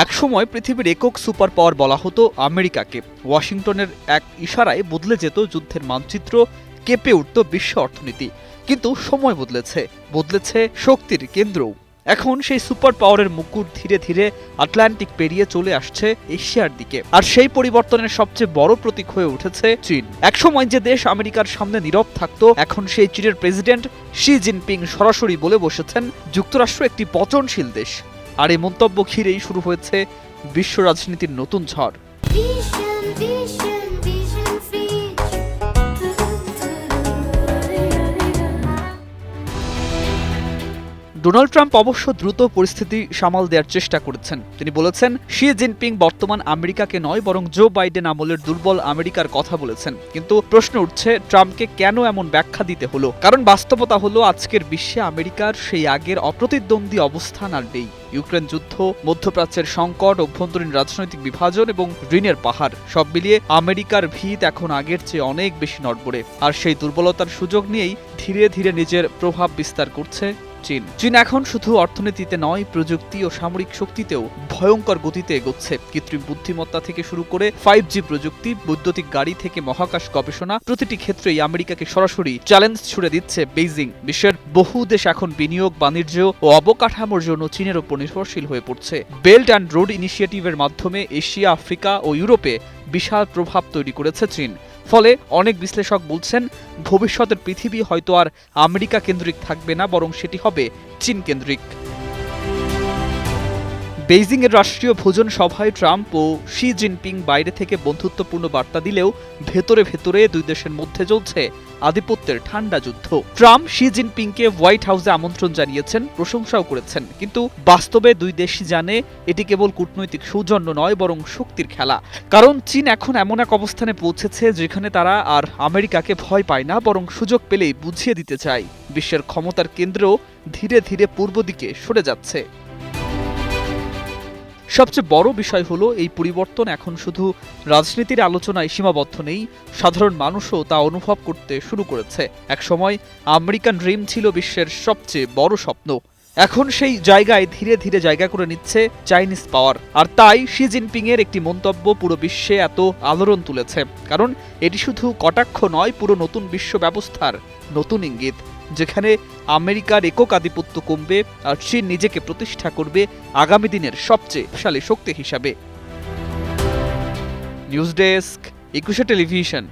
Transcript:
একসময় পৃথিবীর একক সুপার পাওয়ার বলা হতো আমেরিকাকে। ওয়াশিংটনের এক ইশারায় বদলে যেত যুদ্ধের মানচিত্র, কেঁপে উঠত বিশ্ব অর্থনীতি। কিন্তু সময় বদলেছে শক্তির কেন্দ্রও। এখন সেই সুপার পাওয়ারের মুকুট ধীরে ধীরে আটলান্টিক পেরিয়ে চলে আসছে এশিয়ার দিকে। আর সেই পরিবর্তনের সবচেয়ে বড় প্রতীক হয়ে উঠেছে চীন। একসময় যে দেশ আমেরিকার সামনে নীরব থাকতো, এখন সেই চীনের প্রেসিডেন্ট শি জিনপিং সরাসরি বলে বসেছেন যুক্তরাষ্ট্র একটি পচনশীল দেশ। আর এই মন্তব্য ঘিরেই শুরু হয়েছে বিশ্ব রাজনীতির নতুন ঝড়। ডোনাল্ড ট্রাম্প অবশ্য দ্রুত পরিস্থিতি সামাল দেওয়ার চেষ্টা করেছেন। তিনি বলেছেন, শি জিনপিং বর্তমান আমেরিকাকে নয় বরং জো বাইডেন আমলের দুর্বল আমেরিকার কথা বলেছেন। কিন্তু প্রশ্ন উঠছে, ট্রাম্পকে কেন এমন ব্যাখ্যা দিতে হলো? কারণ বাস্তবতা হলো, আজকের বিশ্বে আমেরিকার সেই আগের অপ্রতিদ্বন্দ্বী অবস্থান আর নেই। ইউক্রেন যুদ্ধ, মধ্যপ্রাচ্যের সংকট, অভ্যন্তরীণ রাজনৈতিক বিভাজন এবং ঋণের পাহাড়, সব মিলিয়ে আমেরিকার ভিত এখন আগের চেয়ে অনেক বেশি নড়বড়ে। আর সেই দুর্বলতার সুযোগ নিয়েই ধীরে ধীরে নিজের প্রভাব বিস্তার করছে চীন এখন শুধু অর্থনীতিতে নয়, প্রযুক্তি ও সামরিক শক্তিতেও ভয়ঙ্কর গতিতে এগোচ্ছে। কৃত্রিম বুদ্ধিমত্তা থেকে শুরু করে 5G প্রযুক্তি, বৈদ্যুতিক গাড়ি থেকে মহাকাশ গবেষণা, প্রতিটি ক্ষেত্রেই আমেরিকাকে সরাসরি চ্যালেঞ্জ ছুড়ে দিচ্ছে বেইজিং। বিশ্বের বহু দেশ এখন বিনিয়োগ, বাণিজ্য ও অবকাঠামোর জন্য চীনের উপর নির্ভরশীল হয়ে পড়ছে। বেল্ট অ্যান্ড রোড ইনিশিয়েটিভের মাধ্যমে এশিয়া, আফ্রিকা ও ইউরোপে বিশাল প্রভাব তৈরি করেছে চীন। ফলে অনেক বিশ্লেষক বলছেন, ভবিষ্যতের পৃথিবী হয়তো আর আমেরিকা কেন্দ্রিক থাকবে না, বরং সেটি হবে চীন কেন্দ্রিক। বেইজিং এর রাষ্ট্রীয় ভোজন সভায় ট্রাম্প ও শি জিনপিং বাইরে থেকে বন্ধুত্বপূর্ণ বার্তা দিলেও ভেতরে ভেতরে দুই দেশের মধ্যে চলছে আধিপত্যের ঠান্ডা যুদ্ধ। ট্রাম্প শি জিনপিংকে হোয়াইট হাউসে আমন্ত্রণ জানিয়েছেন, প্রশংসাও করেছেন। কিন্তু বাস্তবে দুই দেশই জানে এটি কেবল কূটনৈতিক সৌজন্য নয়, বরং শক্তির খেলা। কারণ চীন এখন এমন এক অবস্থানে পৌঁছেছে যেখানে তারা আর আমেরিকাকে ভয় পায় না, বরং সুযোগ পেলেই বুঝিয়ে দিতে চায় বিশ্বের ক্ষমতার কেন্দ্রও ধীরে ধীরে পূর্ব দিকে সরে যাচ্ছে। সবচেয়ে বড় বিষয় হলো, এই পরিবর্তন এখন শুধু রাজনীতির আলোচনায় সীমাবদ্ধ নেই, সাধারণ মানুষও তা অনুভব করতে শুরু করেছে। একসময় আমেরিকান ড্রিম ছিল বিশ্বের সবচেয়ে বড় স্বপ্ন, এখন সেই জায়গায় ধীরে ধীরে জায়গা করে নিচ্ছে চাইনিজ পাওয়ার। আর তাই শি জিনপিং এর একটি মন্তব্য পুরো বিশ্বে এত আলোড়ন তুলেছে, কারণ এটি শুধু কটাক্ষ নয়, পুরো নতুন বিশ্ব ব্যবস্থার নতুন ইঙ্গিত, যেখানে আমেরিকার একক আধিপত্য কমবে আর চীন নিজেকে প্রতিষ্ঠা করবে আগামী দিনের সবচেয়ে শক্তিশালী শক্তি হিসাবে। News desk, 21 television.